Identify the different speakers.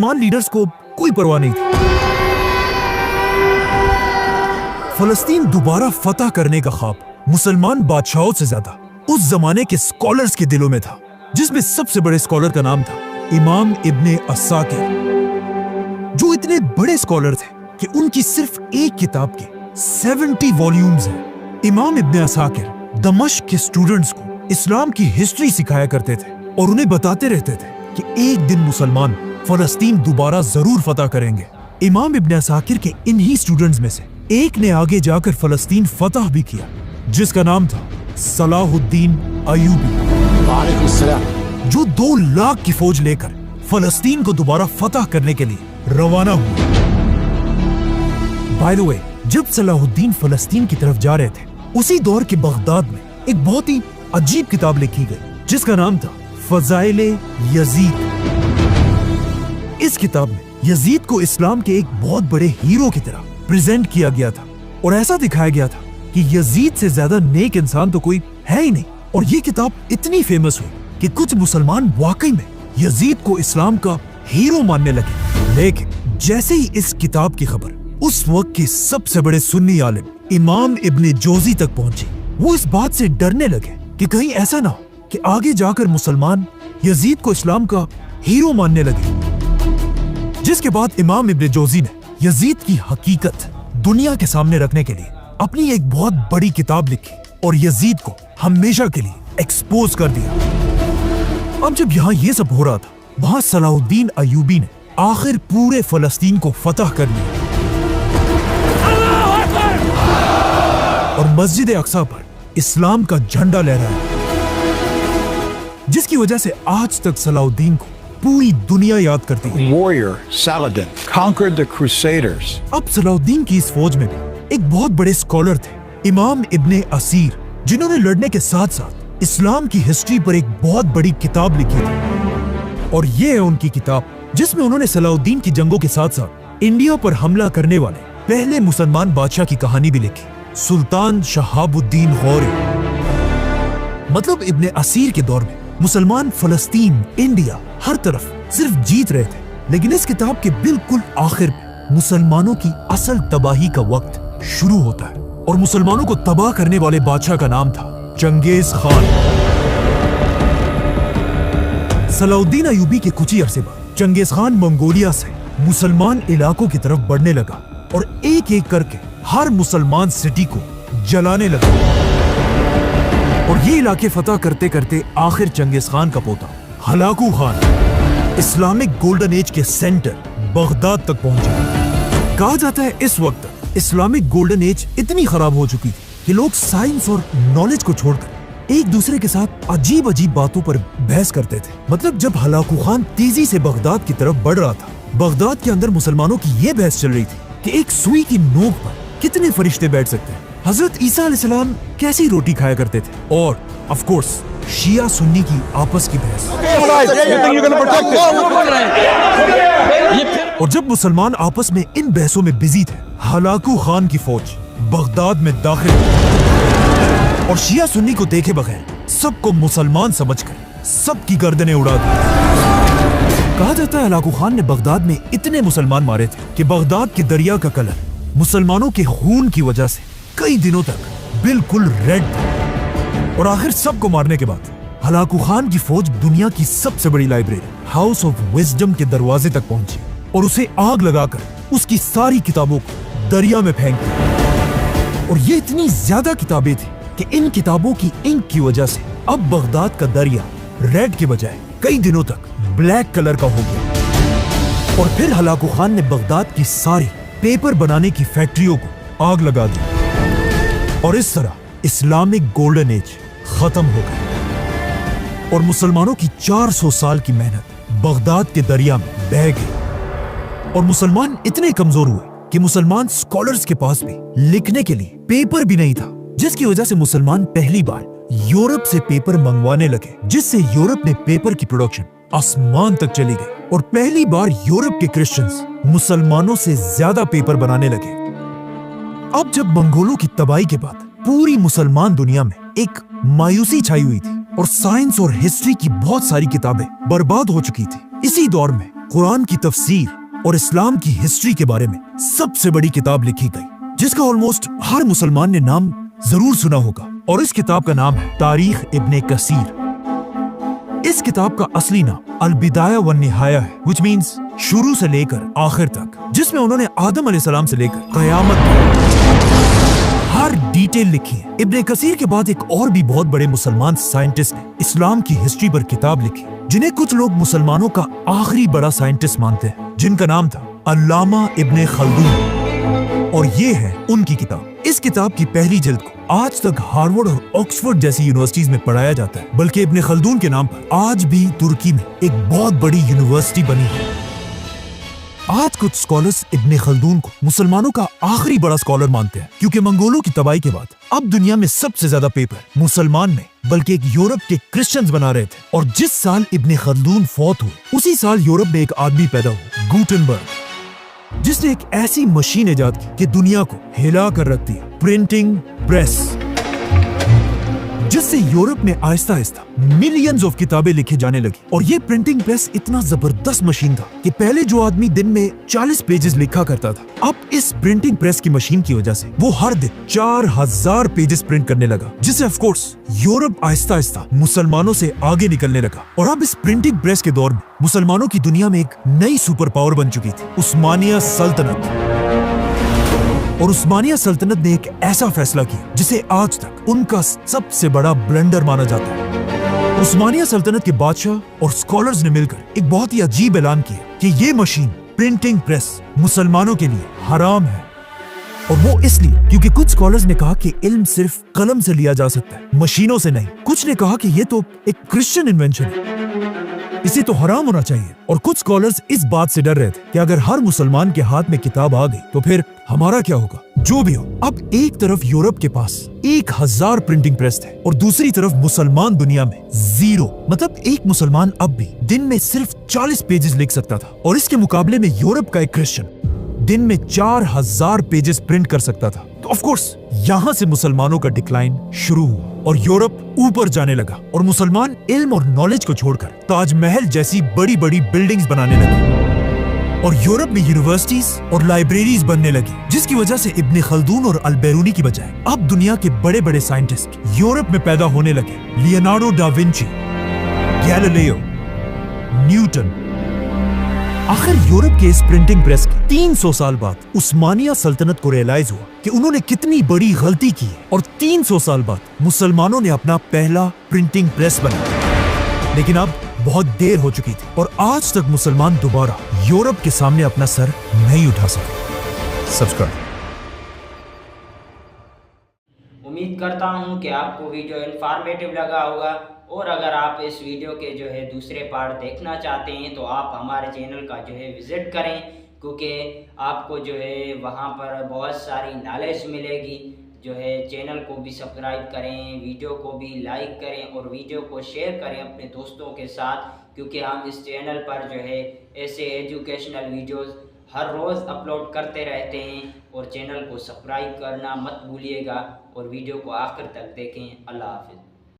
Speaker 1: मुसलमान लीडर्स को कोई परवाह नहीं थी। फलस्तीन दोबारा फतह करने का ख्वाब मुसलमान बादशाहों से ज्यादा उस जमाने के स्कॉलर्स के दिलों में था, जिसमें सबसे बड़े स्कॉलर का नाम था इमाम इब्ने अस्साकिर, जो इतने बड़े स्कॉलर थे कि उनकी सिर्फ एक किताब के 70 वॉल्यूम्स हैं। इमाम इब्ने अस्साकिर दमिश्क के स्टूडेंट्स को इस्लाम की हिस्ट्री सिखाया करते थे और उन्हें बताते रहते थे कि एक दिन मुसलमान फलस्तीन दोबारा जरूर फतह करेंगे। इमाम इब्ने अस्साकिर के इन्हीं स्टूडेंट्स में से एक ने आगे जाकर फलस्तीन फतह भी किया, जिसका नाम था सलाहुद्दीन अयूबी, जो 2 लाख की फौज लेकर फलस्तीन को दोबारा फतह करने के लिए रवाना हुआ। बाय द वे, जब सलाहुद्दीन फलस्तीन की तरफ जा रहे थे, उसी दौर के बगदाद में एक बहुत ही अजीब किताब लिखी गई, जिसका नाम था फज़ाइले यजीद। इस किताब में यजीद को इस्लाम के एक बहुत बड़े हीरो की तरह प्रेजेंट किया गया था और ऐसा दिखाया गया था कि यजीद से ज्यादा नेक इंसान तो कोई है ही नहीं। और ये किताब इतनी फेमस हुई कि कुछ मुसलमान वाकई में यजीद को इस्लाम का हीरो मानने लगे। लेकिन जैसे ही इस किताब की खबर उस वक्त के सबसे बड़े सुन्नी आलिम इमाम इब्ने जोजी तक पहुंची, वो इस बात से डरने लगे कि कहीं ऐसा ना हो कि आगे जाकर मुसलमान यजीद को इस्लाम का हीरो मानने लगे। जिसके बाद इमाम इब्ने जोजी ने यजीद की हकीकत दुनिया के सामने रखने के लिए अपनी एक बहुत बड़ी किताब लिखी और यजीद को हमेशा के लिए एक्सपोज कर दिया। अब जब यहाँ ये सब हो रहा था, वहाँ सलाहुद्दीन अयूबी ने आखिर पूरे फलस्तीन को फतह कर लिया और मस्जिद अक्सा पर इस्लाम का झंडा लहराया, जिसकी वजह से आज तक सलाहुद्दीन को पूरी दुनिया याद करती है।
Speaker 2: Warrior Saladin conquered the Crusaders.
Speaker 1: अब सलाहुद्दीन की इस फौज में भी एक बहुत बड़े स्कॉलर थे, इमाम इब्ने असीर, जिन्होंने लड़ने के साथ साथ इस्लाम की हिस्ट्री पर एक बहुत बड़ी किताब लिखी थी। और ये है उनकी किताब, जिसमें उन्होंने सलाहुद्दीन की जंगों के साथ साथ इंडिया पर हमला करने वाले पहले मुसलमान बादशाह की कहानी भी लिखी, सुल्तान शहाबुद्दीन गौरी। मतलब इब्ने असीर के दौर में मुसलमान फलस्तीन, इंडिया, हर तरफ सिर्फ जीत रहे थे, लेकिन इस किताब के बिल्कुल आखिर में मुसलमानों की असल तबाही का वक्त शुरू होता है और मुसलमानों को तबाह करने वाले बादशाह का नाम था चंगेज खान। सलाहुद्दीन अयूबी के कुछ ही अरसे बाद चंगेज खान मंगोलिया से मुसलमान इलाकों की तरफ बढ़ने लगा और एक एक करके हर मुसलमान सिटी को जलाने लगा। और ये इलाके फतह करते करते आखिर चंगेज खान का पोता Hulagu Khan Islamic golden age के सेंटर बगदाद तक पहुंचा। कहा जाता है इस वक्त इस्लामिक गोल्डन एज इतनी खराब हो चुकी थी कि लोग साइंस और नॉलेज को छोड़कर एक दूसरे के साथ अजीब अजीब बातों पर बहस करते थे। मतलब जब हलाकू खान तेजी से बगदाद की तरफ बढ़ रहा था, बगदाद के अंदर मुसलमानों की ये बहस चल रही थी कि एक सुई की नोक पर कितने फरिश्ते बैठ सकते हैं, हजरत ईसा अलैहिस्सलाम कैसी रोटी खाया करते थे, और ऑफ कोर्स शिया सुन्नी की आपस की बहस। और जब मुसलमान आपस में इन बहसों में बिजी थे, हलाकू खान की फौज बगदाद में दाखिल हुई और शिया सुन्नी को देखे बगैर सबको मुसलमान समझकर सबकी गर्दनें उड़ा दी। कहा जाता है हलाकू खान ने बगदाद में इतने मुसलमान मारे थे कि बगदाद के दरिया का कलर मुसलमानों के खून की वजह से कई दिनों तक बिल्कुल रेड था। और आखिर सबको मारने के बाद हलाकू खान की फौज दुनिया की सबसे बड़ी लाइब्रेरी हाउस ऑफ विजडम के दरवाजे तक पहुंची और उसे आग लगाकर उसकी सारी किताबों को दरिया में फेंक दिया। और ये इतनी ज्यादा किताबें थी कि इन किताबों की इंक की वजह से अब बगदाद का दरिया रेड के बजाय कई दिनों तक ब्लैक कलर का हो गया। और फिर हलाकू खान ने बगदाद की सारी पेपर बनाने की फैक्ट्रियों को आग लगा दी और इस तरह इस्लामिक गोल्डन एज खत्म हो गई और मुसलमानों की 400 साल की मेहनत बगदाद के दरिया में बह गई। और मुसलमान इतने कमजोर हुए कि मुसलमान स्कॉलर्स के पास भी लिखने के लिए पेपर भी नहीं था, जिसकी वजह से मुसलमान पहली बार यूरोप से पेपर मंगवाने लगे, जिससे यूरोप में पेपर की प्रोडक्शन आसमान तक चली गई और पहली बार यूरोप के क्रिश्चियंस मुसलमानों से ज्यादा पेपर बनाने लगे। अब जब मंगोलों की तबाही के बाद पूरी मुसलमान दुनिया में एक मायूसी छाई हुई थी और साइंस और हिस्ट्री की बहुत सारी किताबें बर्बाद हो चुकी थी, इसी दौर में कुरान की तफसीर और इस्लाम की हिस्ट्री के बारे में सबसे बड़ी किताब लिखी गई, जिसका ऑलमोस्ट हर मुसलमान ने नाम जरूर सुना होगा, और इस किताब का नाम है तारीख इब्ने कसीर। इस किताब का असली नाम अल बिदाया वन निहाया है, which means शुरू से लेकर आखिर तक, जिसमें उन्होंने आदम अलैहिस्सलाम से लेकर कयामत तक हर डिटेल लिखी है। इब्ने कसीर के बाद एक और भी बहुत बड़े मुसलमान साइंटिस्ट ने इस्लाम की हिस्ट्री पर किताब लिखी, जिन्हें कुछ लोग मुसलमानों का आखिरी बड़ा साइंटिस्ट मानते हैं, जिनका नाम था अल्लामा इब्ने खल्दून, और ये है उनकी किताब। इस किताब की पहली जिल्द को आज तक हार्वर्ड और ऑक्सफोर्ड जैसी यूनिवर्सिटीज में पढ़ाया जाता है, बल्कि इब्ने खल्दून के नाम पर आज भी तुर्की में एक बहुत बड़ी यूनिवर्सिटी बनी है। आज कुछ स्कॉलर्स इब्ने खल्दून को मुसलमानों का आखिरी बड़ा स्कॉलर मानते हैं, क्योंकि मंगोलों की तबाही के बाद अब दुनिया में सबसे ज्यादा पेपर मुसलमान ने बल्कि एक यूरोप के क्रिश्चियंस बना रहे थे। और जिस साल इब्ने खल्दून फौत हुए, उसी साल यूरोप में एक आदमी पैदा हुआ, गुटेनबर्ग, जिसने एक ऐसी मशीन इजाद की कि दुनिया को हिला कर रख दिया, प्रिंटिंग प्रेस, जिससे यूरोप में आहिस्ता आहिस्ता मिलियंस ऑफ किताबें लिखे जाने लगी। और ये प्रिंटिंग प्रेस इतना जबरदस्त मशीन था कि पहले जो आदमी दिन में 40 पेजेस लिखा करता था, अब इस प्रिंटिंग प्रेस की मशीन की वजह से वो हर दिन 4000 पेजेस प्रिंट करने लगा, जिससे of course Europe Aahista Aahista मुसलमानों से आगे निकलने लगा। और अब इस प्रिंटिंग प्रेस के दौर में मुसलमानों की दुनिया में एक नई सुपर पावर बन चुकी थी, उस्मानिया सल्तनत। और उस्मानिया सल्तनत ने एक ऐसा फैसला किया जिसे आज तक उनका सबसे बड़ा ब्लंडर माना जाता है। उस्मानिया सल्तनत के बादशाह और स्कॉलर्स ने मिलकर एक बहुत ही अजीब ऐलान किया कि ये मशीन प्रिंटिंग प्रेस मुसलमानों के लिए हराम है। और वो इसलिए क्योंकि कुछ स्कॉलर्स ने कहा कि इल्म सिर्फ कलम से लिया जा सकता है, मशीनों से नहीं। कुछ ने कहा कि ये तो एक क्रिश्चियन इन्वेंशन है, इसे तो हराम होना चाहिए। और कुछ स्कॉलर्स इस बात से डर रहे थे कि अगर हर मुसलमान के हाथ में किताब आ गई तो फिर हमारा क्या होगा। जो भी हो, अब एक तरफ यूरोप के पास 1000 प्रिंटिंग प्रेस थे और दूसरी तरफ मुसलमान दुनिया में 0। मतलब एक मुसलमान अब भी दिन में सिर्फ 40 पेजेस लिख सकता था, और इसके मुकाबले में यूरोप का एक क्रिश्चियन दिन में 4000 पेजेस प्रिंट कर सकता था। तो ऑफ कोर्स यहाँ से मुसलमानों का डिक्लाइन शुरू हुआ और यूरोप ऊपर जाने लगा, और मुसलमान इल्म और नॉलेज को छोड़कर ताजमहल जैसी बड़ी बड़ी बिल्डिंग्स बनाने लगे, और यूरोप में यूनिवर्सिटीज और लाइब्रेरीज बनने लगी, जिसकी वजह से इब्ने खल्दून और अल बैरूनी की बजाय अब दुनिया के बड़े बड़े साइंटिस्ट यूरोप में पैदा होने लगे। Leonardo da Vinci, Galileo, Newton. आखिर यूरोप के इस प्रिंटिंग प्रेस के 300 साल बाद उस्मानिया सल्तनत को रियलाइज हुआ कि उन्होंने कितनी बड़ी गलती की है, और 300 साल बाद मुसलमानों ने अपना पहला प्रिंटिंग प्रेस बनाया। लेकिन अब बहुत देर हो चुकी थी, और आज तक मुसलमान दोबारा यूरोप के सामने अपना सर नहीं उठा सके। सब्सक्राइब।
Speaker 3: उम्मीद करता हूँ कि आपको वीडियो इन्फॉर्मेटिव लगा होगा, और अगर आप इस वीडियो के जो है दूसरे पार्ट देखना चाहते हैं तो आप हमारे चैनल का जो है विज़िट करें, क्योंकि आपको जो है वहाँ पर बहुत सारी नॉलेज मिलेगी। जो है चैनल को भी सब्सक्राइब करें, वीडियो को भी लाइक करें, और वीडियो को शेयर करें अपने दोस्तों के साथ, क्योंकि हम इस चैनल पर जो है ऐसे एजुकेशनल वीडियोस हर रोज़ अपलोड करते रहते हैं। और चैनल को सब्सक्राइब करना मत भूलिएगा, और वीडियो को आखिर तक देखें। अल्लाह हाफिज़।